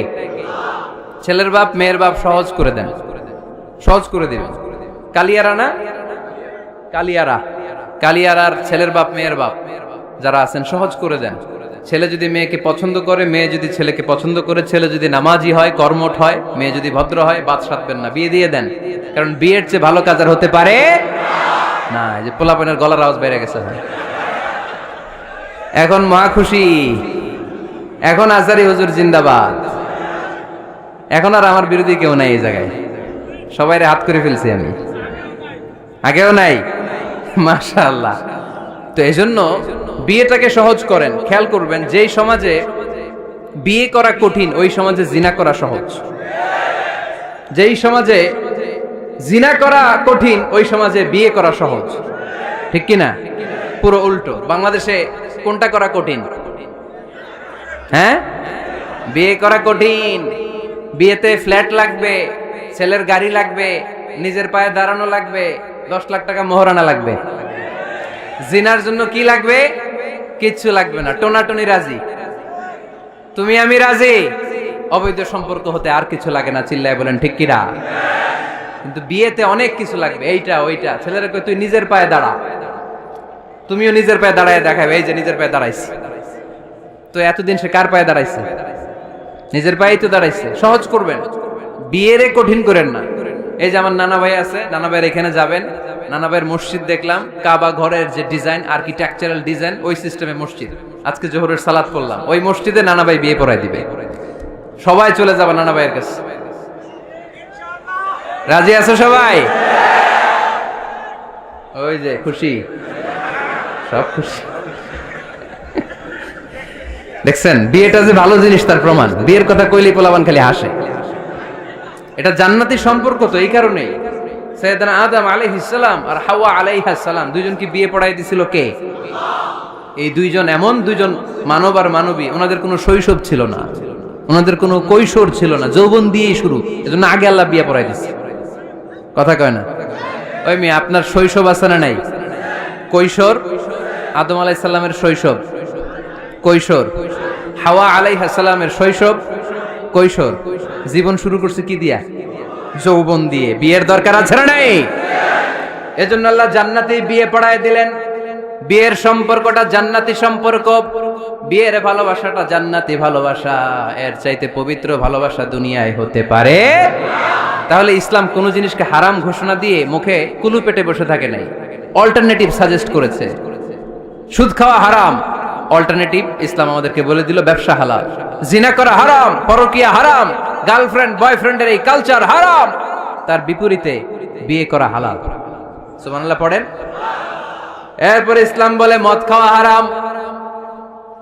Speaker 1: ছেলের বাপ মেয়ের বাপ সহজ করে দেন, সহজ করে দিবেন। কালিয়ারা না, কালিয়ারার ছেলের বাপ মেয়ের বাপ যারা আছেন সহজ করে দেন। ছেলে যদি মেয়েকে পছন্দ করে, মেয়ে যদি ছেলেকে পছন্দ করে, ছেলে যদি নামাজি হয়, কর্মঠ হয়, মেয়ে যদি ভদ্র হয়, বাদ সাধবেন না, বিয়ে দিয়ে দেন। কারণ বিয়ের চেয়ে ভালো কাজ আর হতে পারে না। এই যে পোলাপানের গলার আওয়াজ বেড়ে গেছে, এখন মা খুশি, এখন আজারি হুজুর জিন্দাবাদ, এখন আর আমার বিরোধী কেউ নাই এই জায়গায়, সবাই হাত করে ফেলছি আমি, আগেও নাই। মাশাআল্লাহ। তো এই জন্য বিয়েটাকে সহজ করেন। খেয়াল করবেন, যেই সমাজে বিয়ে করা কঠিন ওই সমাজে জিনা করা সহজ, যেই সমাজে জিনা করা কঠিন ওই সমাজে বিয়ে করা সহজ, ঠিক কি না? পুরো উল্টো। বাংলাদেশে কোনটা করা কঠিন? হ্যাঁ, বিয়ে করা কঠিন। বিয়েতে ফ্ল্যাট লাগবে, ছেলের গাড়ি লাগবে, নিজের পায়ে দাঁড়ানো লাগবে, 10 লাখ টাকা মোহরানা লাগবে। জিনার জন্য কি লাগবে? কিচ্ছু লাগবে না, টোনাটুনি রাজি, তুমি আমি রাজি, অবৈধ সম্পর্ক হতে আর কিছু লাগে না, চিল্লায় বলেন ঠিক কিনা? কিন্তু বিয়েতে অনেক কিছু লাগবে, এইটা ওইটা। ছেলেরা কই তুই নিজের পায়ে দাঁড়া, তুমিও নিজের পায়ে দাঁড়ায় দেখাবে, এই যে নিজের পায়ে দাঁড়াইছে। তো এতদিন সে কার পায়ে দাঁড়াইছে? নিজের পায়েই তো দাঁড়াইছে। সহজ করবেন, বিয়েরে কঠিন করেন না। এই যে আমার নানা ভাই আছে, নানা ভাইয়ের এখানে যাবেন, নানা ভাইয়ের মসজিদ দেখলাম, কাবা ঘরের যে ডিজাইন, আর্কিটেকচারাল ডিজাইন, ওই সিস্টেমে মসজিদ। আজকে জোহরের সালাত পড়লাম, ওই মসজিদে নানা ভাই বিয়ে পড়ায় দিবে। সবাই চলে যাবে নানা ভাইয়ের কাছে। রাজি আছো সবাই? ওই যে খুশি, সব খুশি। দেখছেন বিয়েটা যে ভালো জিনিস তার প্রমাণ। বিয়ের কথা কইলেই পোলাবান খালি হাসে। এটা জান্নাতি সম্পর্ক, তো এই কারণেই সাইয়েদনা আদম আলাইহিস সালাম আর হাওয়া আলাইহাস সালাম দুইজনকে বিয়ে পড়াই দিছিল কে? এই দুইজন এমন দুইজন মানব আর মানবী, ওনাদের কোনো শৈশব ছিল না, ওনাদের কোনো কৈশোর ছিল না, যৌবন দিয়েই শুরু। এজন্য আগে আল্লাহ বিয়ে পড়াই দিছে। কথা কয় না? ওই মেয়ে আপনার শৈশব আছে না নাই? কৈশোর আদম আলাইহিস সালামের শৈশব, কৈশোর হাওয়া আলাইহিস সালামের শৈশব, কৈশোর। জীবন শুরু করছে কি দিয়া? যৌবন দিয়ে। বিয়ের দরকার আছে না নাই? এজন্য আল্লাহ জান্নাতে বিয়ে পড়ায় দিলেন। বিয়ের সম্পর্কটা জান্নাতি সম্পর্ক, বিয়ের ভালোবাসাটা জান্নাতি ভালোবাসা। এর চাইতে পবিত্র ভালোবাসা দুনিয়ায় হতে পারে? তাহলে ইসলাম কোন জিনিসকে হারাম ঘোষণা দিয়ে মুখে কুলু পেটে বসে থাকে নাই, অল্টারনেটিভ সাজেস্ট করেছে। সুদ খাওয়া হারাম, অল্টারনেটিভ ইসলাম আমাদেরকে বলে দিল ব্যবসা হালাল। জিনা করা হারাম, পরকিয়া হারাম, গার্লফ্রেন্ড বয়ফ্রেন্ডের এই কালচার হারাম, তার বিপরীতে বিয়ে করা হালাল। সুবহানাল্লাহ পড়েন। এরপরে ইসলাম বলে মদ খাওয়া হারাম।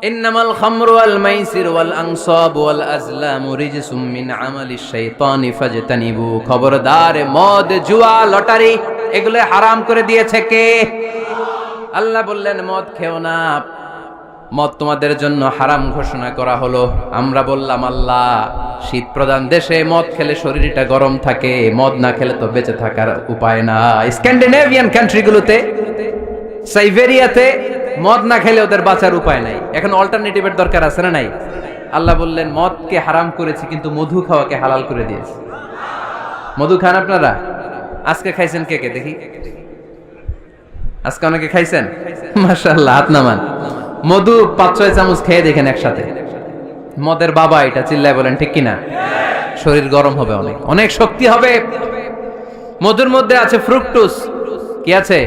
Speaker 1: ইন্নামাল খামরু ওয়াল মাইসির ওয়াল আনসাবু ওয়াল আজলামু রিজসুম মিন আমালিশ শাইতানি ফাজতানিবু। খবরদার, মদ, জুয়া, লটারি এগুলো হারাম করে দিয়েছে কে? আল্লাহ বললেন মদ খেও না, মদ তোমাদের জন্য হারাম ঘোষণা করা হলো। আমরা বললাম আল্লাহ, শীত প্রধান দেশে মদ খেলে শরীরটা গরম থাকে, মদ না খেলে তো বেঁচে থাকার উপায় না। স্ক্যান্ডিনেভিয়ান কান্ট্রিগুলোতে, সাইবেরিয়াতে মদ না খেলে ওদের বাঁচার উপায় নাই। এখন অল্টারনেটিভের দরকার আছে না নাই? আল্লাহ বললেন মদকে হারাম করেছি, কিন্তু মধু খাওয়াকে হালাল করে দিয়েছি। মধু খান আপনারা? আজকে খাইছেন কে কে দেখি? আজকে অনেকে খাইছেন? মাশাআল্লাহ, হাত নামান। মধু 5-6 চামচ খেয়ে দেখেন একসাথে। মদের বাবা এটা, চিল্লায় বলেন ঠিক কিনা? শরীর গরম হবে, অনেক অনেক শক্তি হবে। মধুর মধ্যে আছে ফ্রুকটোজ, কি আছে?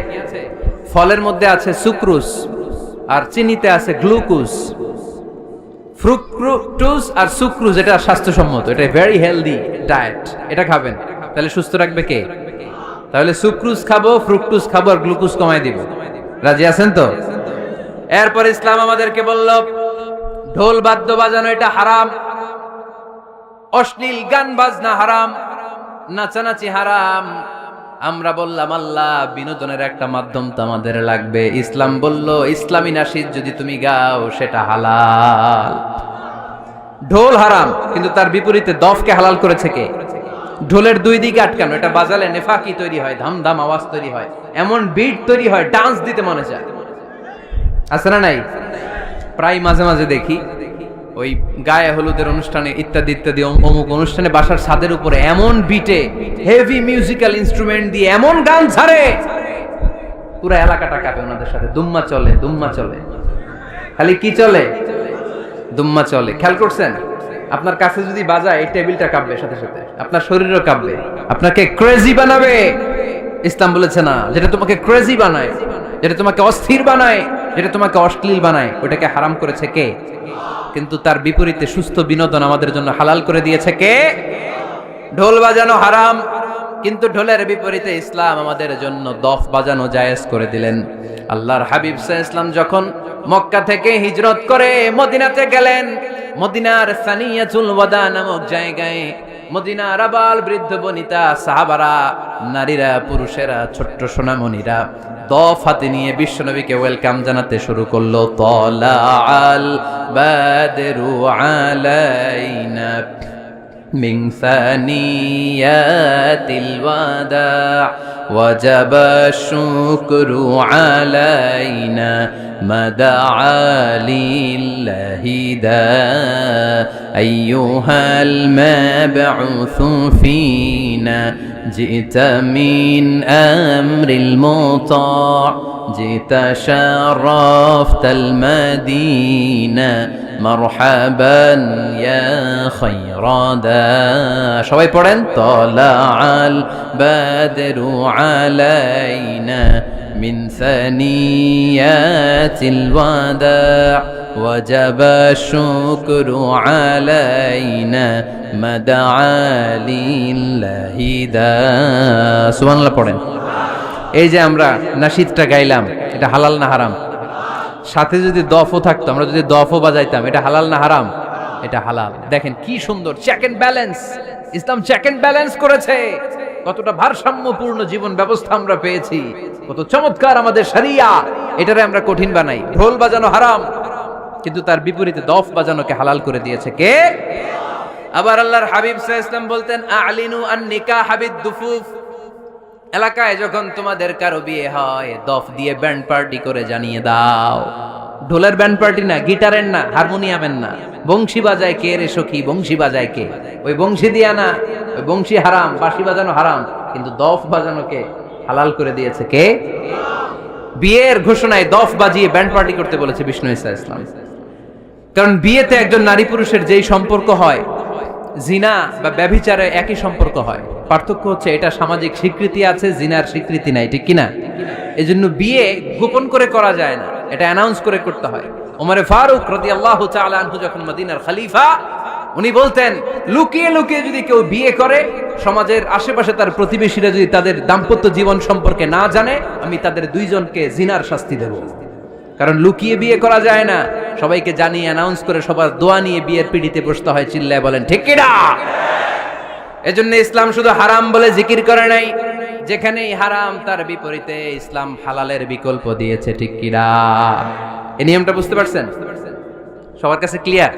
Speaker 1: ফলের মধ্যে আছে সুক্রোজ, আর চিনিতে আছে গ্লুকোজ। ফ্রুকটোজ আর সুক্রোজ এটা স্বাস্থ্যসম্মত, এটা ভেরি হেলদি ডায়েট। এটা খাবেন, তাহলে সুস্থ রাখবে কে? তাহলে সুক্রোজ খাবো, ফ্রুকটোজ খাবো, আর গ্লুকোজ কমায় দিব। রাজি আছেন তো? এরপর ইসলাম আমাদেরকে বলল ঢোল বাদ্য বাজানো এটা হারাম, অশ্লীল গান বাজনা হারাম, নাচানাচি হারাম। আমরা বললাম আল্লাহ, বিনোদনের একটা মাধ্যম তো আমাদের লাগবে। ইসলাম বলল ইসলামী নাশিদ যদি তুমি গাও সেটা হালাল। ঢোল হারাম, কিন্তু তার বিপরীতে দফকে হালাল করেছে কে? ঢোলের দুই দিকে আটকানো, এটা বাজালে নেফাকি তৈরি হয়, ধামধাম আওয়াজ তৈরি হয়, এমন বিট তৈরি হয়, ডান্স দিতে মনে চায়। আছে না নাই? প্রায় মাঝে মাঝে দেখি ওই গায়ে হলুদের অনুষ্ঠানে ইত্যাদি ইত্যাদি অমুক অনুষ্ঠানে বাসার ছাদের উপরে এমন বিটে হেভি মিউজিক্যাল ইনস্ট্রুমেন্ট দিয়ে এমন গান ছাড়ে, পুরো এলাকাটা কাঁপে ওনাদের সাথে। দুম্মা চলে, দুম্মা চলে, খালি কি চলে? দুম্মা চলে। খেয়াল করছেন? আপনার কাছে যদি বাজায় এই টেবিলটা কাঁপবে, সাথে সাথে আপনার শরীরও কাঁপবে, আপনাকে ক্রেজি বানাবে। ইসলাম বলেছে না, যেটা তোমাকে ক্রেজি বানায়, যেটা তোমাকে অস্থির বানায়, যেটা তোমাকে অশ্লীল বানায়, ওটাকে হারাম করেছে কে? কিন্তু তার বিপরীতে সুস্থ বিনোদন আমাদের জন্য হালাল করে দিয়েছে কে? ঢোল বাজানো হারাম, কিন্তু ঢোলের বিপরীতে ইসলাম আমাদের জন্য দফ বাজানো জায়েজ করে দিলেন। আল্লাহর হাবিব সাল্লাল্লাহু আলাইহি ওয়াসাল্লাম যখন মক্কা থেকে হিজরত করে মদিনাতে গেলেন, মদিনার সানিয়াতুল ওয়াদা নামক জায়গায় মদিনার আবাল বৃদ্ধ বনিতা, সাহাবারা, নারীরা, পুরুষেরা, ছোট্ট সোনামণিরা দফ হাতে নিয়ে বিশ্বনবীকে ওয়েলকাম জানাতে শুরু করলো। তালাআল বাদরু আলাইনা من ثنيات الوداع وجب الشكر علينا ما دعا لله داع أيها المبعوث فينا جئت من أمر المطاع جئت شرفت المدينة مرحبا يا خير داع সবাই পড়েন طلع البدر علينا من ثنيات الوداع وجب الشكر علينا ما دعا لله داع সুবহানাল্লাহ পড়েন। এই যে আমরা নাশিদটা গাইলাম, এটা হালাল না হারাম? সাথে যদি দফও থাকতো, আমরা যদি দফও বাজাইতাম, এটা হালাল না হারাম? এটা হালাল। দেখেন কি সুন্দর চেক এন্ড ব্যালেন্স, ইসলাম চেক এন্ড ব্যালেন্স করেছে। কতটা ভারসাম্যপূর্ণ জীবন ব্যবস্থা আমরা পেয়েছি, কত চমৎকার আমাদের শরিয়া। এটারে আমরা কঠিন বানাই, ঢোল বাজানো হারাম, কিন্তু তার বিপরীতে দফ বাজানোকে হালাল করে দিয়েছে কে? আবার আল্লাহর হাবিব সাল্লাল্লাহু আলাইহি ওয়াসাল্লাম বলতেন আ'লিনু আন নিকাহ বিদ-দুফুফ, এলাকায় যখন তোমাদের কারো বিয়ে হয় দফ দিয়ে ব্যান্ড পার্টি করে জানিয়ে দাও। ঢোলের ব্যান্ড পার্টি না, গিটারের না, হারমোনিয়ামের না, বংশী বাজায় কে রে সখী, বংশী বাজায় কে? ওই বংশী দিয়া না, ওই বংশী হারাম, বাঁশি বাজানো হারাম, কিন্তু দফ বাজানোকে হালাল করে দিয়েছে কে? বিয়ের ঘোষণায় দফ বাজিয়ে ব্যান্ড পার্টি করতে বলেছে বিষ্ণু ঈসা ইসলাম। কারণ বিয়েতে একজন নারী পুরুষের যেই সম্পর্ক হয়, জিনা বা ব্যভিচারে একই সম্পর্ক হয়, পার্থক্য হচ্ছে এটা সামাজিক স্বীকৃতি আছে, জিনার স্বীকৃতি নাই, ঠিক কিনা? এজন্য বিয়ে গোপন করে করা যায় না, এটা অ্যানাউন্স করে করতে হয়। ওমরে ফারুক রাদিয়াল্লাহু তাআলা আনহু যখন মদিনার খলিফা, উনি বলতেন লুকিয়ে লুকিয়ে যদি কেউ বিয়ে করে, সমাজের আশেপাশে তার প্রতিবেশীরা যদি তাদের দাম্পত্য জীবন সম্পর্কে না জানে, আমি তাদের দুইজনকে জিনার শাস্তি দেব। কারণ লুকিয়ে বিয়ে করা যায় না, সবাইকে জানিয়ে অ্যানাউন্স করে সবার দোয়া নিয়ে বিয়ের পিড়িতে বসতে হয়, চিল্লায় বলেন ঠিক কিনা? এজন্য ইসলাম শুধু হারাম বলে জিকির করে নাই, যেখানেই হারাম তার বিপরীতে ইসলাম হালালের বিকল্প দিয়েছে, ঠিক কিনা? এই নিয়মটা বুঝতে পারছেন? সবার কাছে ক্লিয়ার?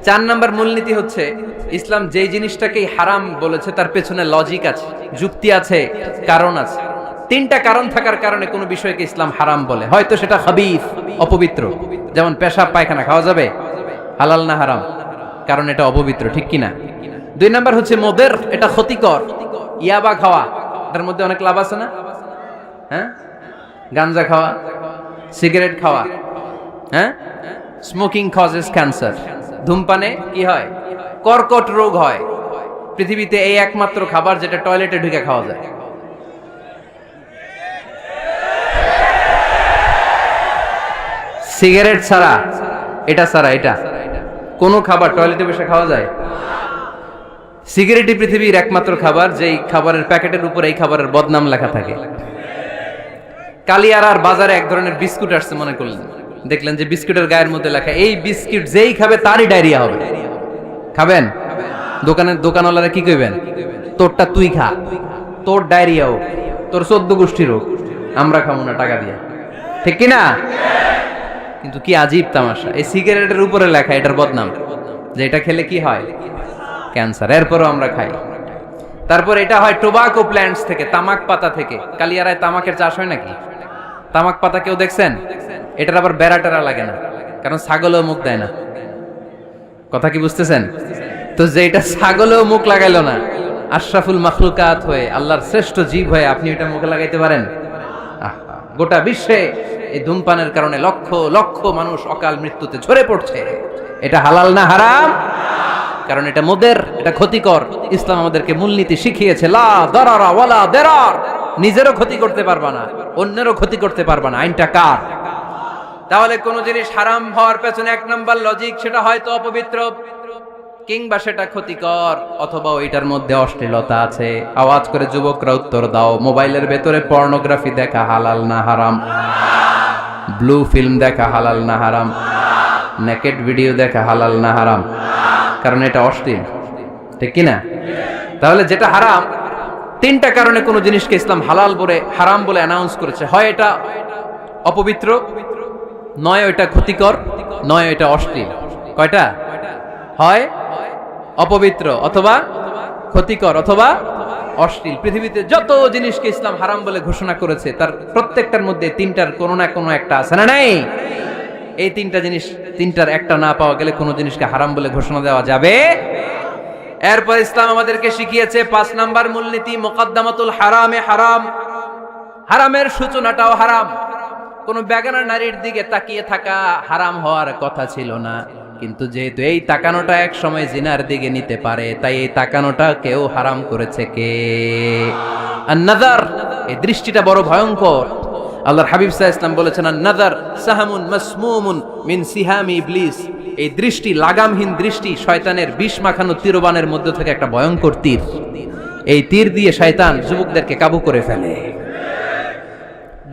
Speaker 1: 4 নাম্বার মূলনীতি হচ্ছে ইসলাম যেই জিনিসটাকেই হারাম বলেছে তার পেছনে লজিক আছে, যুক্তি আছে, কারণ আছে। 3টা কারণ থাকার কারণে কোনো বিষয়কে ইসলাম হারাম বলে। হয়তো সেটা খাবিথ, অপবিত্র, যেমন পেশাব পায়খানা খাওয়া যাবে, হালাল না হারাম? কারণ এটা অপবিত্র, ঠিক কিনা? 2 নাম্বার হচ্ছে মুদির, এটা ক্ষতিকর। ইয়াবা খাওয়া, এটার মধ্যে অনেক লাভ আছে না? হ্যাঁ, গাঞ্জা খাওয়া, সিগারেট খাওয়া, হ্যাঁ, স্মোকিং কজেস ক্যান্সার। ধূমপানে কি হয়? কর্কট রোগ হয়। পৃথিবীতে এই একমাত্র খাবার যেটা টয়লেটে ঢুকে খাওয়া যায়। সিগারেট ছাড়া, এটা ছাড়া, এটা কোন খাবার টয়লেটে বসে খাওয়া যায়? সিগারেটই পৃথিবীর একমাত্র খাবার যেই খাবারের প্যাকেটের উপর এই খাবারের বদনাম লেখা থাকে। কালিয়ারার বাজারে এক ধরনের বিস্কুট আসছে, মনে করলেন, দেখলেন যে বিস্কুটের গায়ের মধ্যে লেখা এই বিস্কুট যেই খাবে তারই ডায়রিয়া হবে। খাবেন? দোকানওয়ালারা কি কইবেন? তোরটা তুই খা, তোর ডায়রিয়া হোক, তোর 14 গোষ্ঠী হোক, আমরা খাবো না টাকা দিয়ে, ঠিক কিনা? কিন্তু কি আজীব তামাশা, এই সিগারেটের উপরে লেখা এটার বদনাম, যে এটা খেলে কি হয়? ক্যান্সার। এরপরও আমরা খাই। তারপর এটা হয় টোবাকো প্ল্যান্টস থেকে, তামাক পাতা থেকে। কালিয়ারায় তামাকের চাষ হয় নাকি? তামাক পাতা কেউ দেখছেন? এটার আবার বেড়া টেরা লাগে না, কারণ ছাগলেও মুখ দেয় না। কথা কি বুঝতেছেন? তো যে এটা ছাগলেও মুখ লাগাইলো না, আশরাফুল মাখলুকাত হয়ে, আল্লাহর শ্রেষ্ঠ জীব হয়ে আপনি এটা মুখে লাগাইতে পারেন? গোটা বিশ্বে এই ধূমপানের কারণে লক্ষ লক্ষ মানুষ অকাল মৃত্যুতে ঝরে পড়ছে। এটা হালাল না হারাম? কারণ এটা মুদির, এটা ক্ষতিকর। ইসলাম আমাদেরকে মূলনীতি শিখিয়েছে, লা দারারা ওয়ালা দিরার। নিজেরও ক্ষতি করতে পারবা না, অন্যেরও ক্ষতি করতে পারবা না। আইনটা কার? তাহলে কোন জিনিস হারাম হওয়ার পেছনে 1 নাম্বার লজিক, সেটা হয়তো অপবিত্র, কিংবা সেটা ক্ষতিকর, অথবা ওইটার মধ্যে অশ্লীলতা আছে। আওয়াজ করে যুবকরা উত্তর দাও, মোবাইলের ভেতরে পর্নোগ্রাফি দেখা হালাল না হারাম? ব্লু ফিল্ম দেখা হালাল না হারাম? নেকেড ভিডিও দেখা হালাল না হারাম? কারণ এটা অশ্লীল, ঠিক কিনা? তাহলে যেটা হারাম, 3টা কারণে কোন জিনিসকে ইসলাম হালাল বলে, হারাম বলে অ্যানাউন্স করেছে। হয় এটা অপবিত্র, নয় এটা ক্ষতিকর, নয় এটা অশ্লীল। কয়টা? হয় অপবিত্র অথবা ক্ষতিকর অথবা অশ্লীল। পৃথিবীতে যত জিনিসকে ইসলাম হারাম বলে ঘোষণা করেছে তার প্রত্যেকটার মধ্যে তিনটার কোনো না কোনো একটা আছে না নাই? এই তিনটা জিনিস, তিনটার একটা না পাওয়া গেলে কোনো জিনিসকে হারাম বলে ঘোষণা দেওয়া যাবে। এরপর ইসলাম আমাদেরকে শিখিয়েছে 5 নাম্বার মূলনীতি, মুকদ্দামাতুল হারামে হারাম। হারামের সূচনাটাও হারাম। কোন বেগানা নারীর দিকে তাকিয়ে থাকা হারাম হওয়ার কথা ছিল না, কিন্তু যেহেতু এই তাকানোটা এক সময় জিনার দিকে নিতে পারে, তাই এই তাকানোটা কেউ হারাম করেছে কে? আন-নাযার, এই দৃষ্টিটা বড় ভয়ঙ্কর। আল্লাহর হাবিব সাল্লাল্লাহু আলাইহি ওয়াসাল্লাম বলেছেন, আন-নাযার সাহামুন মাসমুমুন মিন সিহামি ইবলিস। এই দৃষ্টি, লাগামহীন দৃষ্টি, শয়তানের বিষ মাখানো তীরবানের মধ্যে থেকে একটা ভয়ঙ্কর তীর। এই তীর দিয়ে শয়তান যুবকদেরকে কাবু করে ফেলে।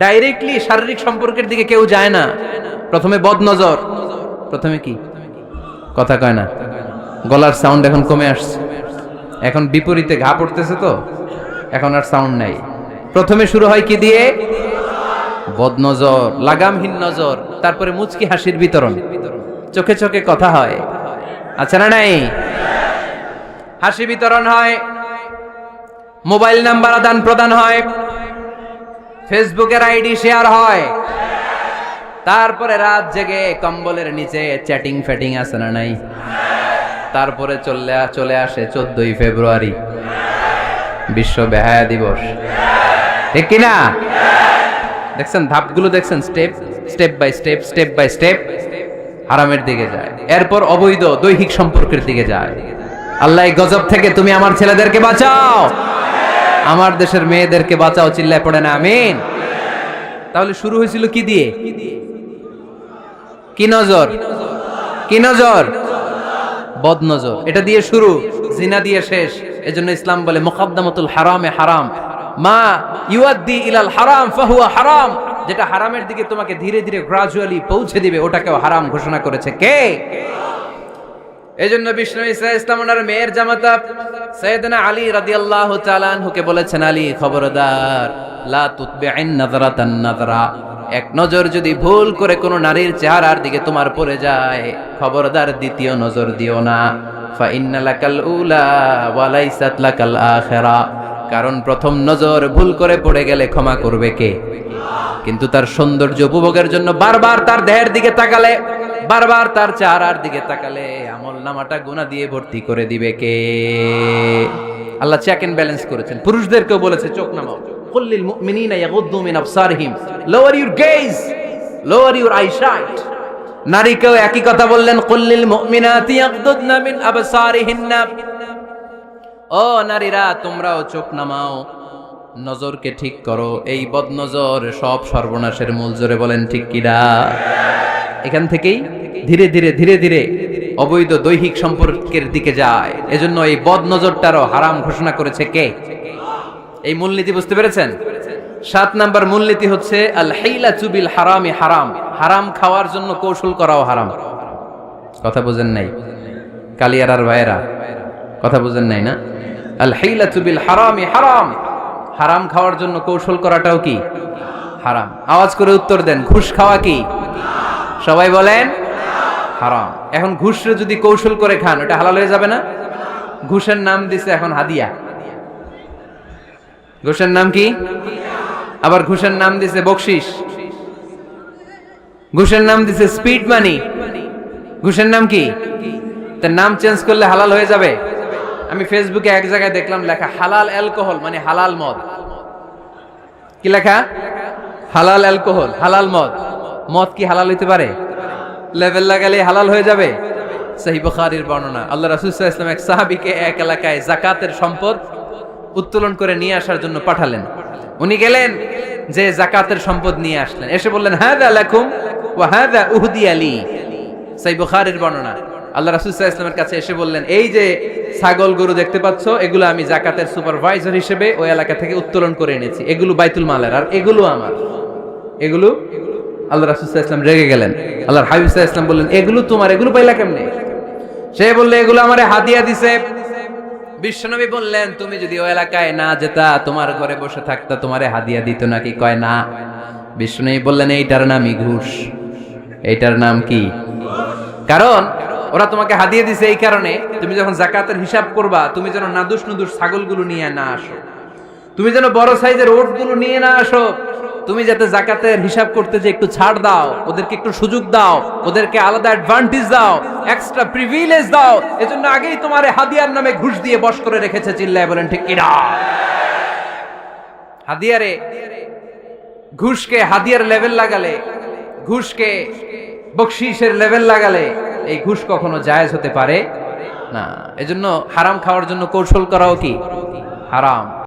Speaker 1: ডাইরেক্টলি শারীরিক সম্পর্কের দিকে কেউ যায় না। প্রথমে বদনজর, প্রথমে কি কথা কয় না, গলার সাউন্ড এখন কমে আসছে, এখন বিপরীতে ঘা পড়তেছে, তো এখন আর সাউন্ড নাই। প্রথমে শুরু হয় কি দিয়ে? বদনজর, লাগামহীন নজর। তারপরে মুচকি হাসির বিতরণ, চোখে চোখে কথা হয়, আচ্ছা না নাই? হাসি বিতরণ হয়, মোবাইল নাম্বার আদান প্রদান হয়, ফেসবুকের আইডি শেয়ার হয়, তারপরে রাত জেগে কম্বলের নিচে চ্যাটিং ফ্যাটিং আছে না নাই? তারপরে চলে আসে 14ই ফেব্রুয়ারি, বিশ্ব বেহায়া দিবস, ঠিক কিনা? দেখছেন ধাপগুলো, দেখছেন স্টেপ বাই স্টেপ হারামের দিকে যায়। এরপর অবৈধ দৈহিক সম্পর্কের দিকে যায়। আল্লাহ এই গজব থেকে তুমি আমার ছেলেদেরকে বাঁচাও, আমার দেশের মেয়েদেরকে বাঁচাও, চিল্লায় পড়ে না আমিন। তাহলে শুরু হয়েছিল কি দিয়ে? কি নজর? কি নজর? বদনজর। এটা দিয়ে শুরু, জিনা দিয়ে শেষ। এজন্য ইসলাম বলে মুকদ্দামাতুল হারামে হারাম, মা ইউআদ্দি ইলাল হারাম ফাহুয়া হারাম। যেটা হারামের দিকে তোমাকে ধীরে ধীরে গ্রাজুয়ালি পৌঁছে দিবে, ওটাকেও হারাম ঘোষণা করেছে কে? এজন্য বিষ্ণু ঈসা ইসলাম ওনার মেয়ের জামাতা সাইয়েদনা আলী রাদিয়াল্লাহু তাআলা আনহুকে বলেছেন, আলী খবরদার, লা তুতবি'ন নাযরাতান নাযরা। এক নজর যদি ভুল করে কোনো নারীর চেহারার দিকে তোমার পড়ে যায়, খবরদার দ্বিতীয় নজর দিও না। ফা ইন্না লাকাল উলা ওয়া লাইসাত লাকাল আখিরা। কারণ প্রথম নজর ভুল করে পড়ে গেলে ক্ষমা করবে কে? কিন্তু তার সৌন্দর্য উপভোগের জন্য বারবার তার দেহের দিকে তাকালে, বারবার তার চেহারার দিকে তাকালে আমলনামাটা গুনাহ দিয়ে ভর্তি করে দিবে কে? আল্লাহ চেক এন্ড ব্যালেন্স করেছেন। পুরুষদেরকেও বলেছে চোখ নামাও, কুল্লিল মুমিনিনা ইয়াগুদ্দু মিন আবসারিহিম, lower your gaze, lower your eyesight. নারীকেও একই কথা বললেন, কুল্লিল মুমিনাতি ইয়াগুদ্দুনা মিন আবসারিহিন্না। ও নারীরা, তোমরাও চোখ নামাও, নজরকে ঠিক করো। এই বদনজর সব সর্বনাশের মূল। জোরে বলেন ঠিক কিনা? এখান থেকেই ধীরে ধীরে ধীরে ধীরে অবৈধ দৈহিক সম্পর্কের দিকে যায়। এজন্য এই বদনজরটারও হারাম ঘোষণা করেছে কে? এই মূলনীতি বুঝতে পেরেছেন? 7 নাম্বার মূলনীতি হচ্ছে আল হাইলাতু বিল হারামি হারাম। হারাম খাওয়ার জন্য কৌশল করাও হারাম। কথা বুঝেন নাই কালিয়ারার ভাইয়েরা? কথা বুঝেন নাই না? আল হাইলাতু বিল হারামি হারাম। হারাম খাওয়ার জন্য কৌশল করাটাও কি হারাম? আওয়াজ করে উত্তর দেন, ঘুষ খাওয়া কি? সবাই বলেন হারাম। এখন ঘুষরে যদি কৌশল করে খান, ওটা হালাল হয়ে যাবে না? ঘুষের নাম দিছে এখন হাদিয়া। ঘুষের নাম কি? আবার ঘুষের নাম দিছে বকশিস, ঘুষের নাম দিছে স্পিড মানি। ঘুষের নাম কি? তার নাম চেঞ্জ করলে হালাল হয়ে যাবে? আমি ফেসবুকে এক জায়গায় দেখলাম লেখা হালাল অ্যালকোহল, মানে হালাল মদ। কি লেখা? হালাল অ্যালকোহল, হালাল মদ। মদ কি হালাল হইতে পারে? লেভেল লাগালে হালাল হয়ে যাবে? সহিহ বুখারীর বর্ণনা, আল্লাহ রাসূল সাল্লাল্লাহু আলাইহি ওয়াসাল্লাম এক সাহাবীকে এক এলাকায় যাকাতের সম্পদ উত্তোলন করে নিয়ে আসার জন্য পাঠালেন। উনি গেলেন, যে যাকাতের সম্পদ নিয়ে আসলেন, এসে বললেন, হাযা লাকুম ওয়া হাযা উহদিয়া লি। সহিহ বুখারীর বর্ণনা, আল্লাহ রাসূল সাল্লাল্লাহু আলাইহি ওয়াসাল্লামের কাছে এসে বললেন, এই যে ছাগল গরু দেখতে পাচ্ছ, এগুলো আমি যাকাতের সুপারভাইজার হিসেবে ওই এলাকা থেকে উত্তোলন করে এনেছি, এগুলো বাইতুল মালের, আর এগুলো আমার। এগুলো আল্লাহ রাসূল সাল্লাল্লাহু আলাইহি ওয়াসাল্লাম রেগে গেলেন। আল্লাহর হাবিব সাল্লাল্লাহু আলাইহি ওয়াসাল্লাম বললেন, এগুলো তোমার, এগুলো পাইলা কেমনে? সে বললে, এগুলো আমারে হাদিয়া দিছে। বিশ্বনবী বললেন, তুমি যদি ওই এলাকায় না যেতা, তোমার ঘরে বসে থাকতা, তোমারে হাদিয়া দিত নাকি? কয় না। বিশ্বনবী বললেন, এইটার নামই ঘুষ। এইটার নাম কি? কারণ ওরা তোমাকে হাদিয়া দিছে এই কারণে তুমি যখন যাকাতের হিসাব করবা তুমি যেন নাদুস নুদুস ছাগলগুলো নিয়ে না আসো, তুমি যেন বড় সাইজের ওটগুলো নিয়ে না আসো, তুমি যাতে যাকাতের হিসাব করতে যে একটু ছাড় দাও, ওদেরকে একটু সুযোগ দাও, ওদেরকে আলাদা অ্যাডভান্টেজ দাও, এক্সট্রা প্রিভিলেজ দাও, এজন্য আগেই তোমারে হাদিয়ার নামে ঘুষ দিয়ে বশ করে রেখেছে। চিল্লায় বলেন ঠিক কিনা? হাদিয়ারে ঘুষকে হাদিয়ার লেভেল লাগালে, ঘুষকে বকশিসের লেভেল লাগালে এই ঘুষ কখনো জায়েজ হতে পারে না। এজন্য হারাম খাওয়ার জন্য কৌশল করাও কি হারাম।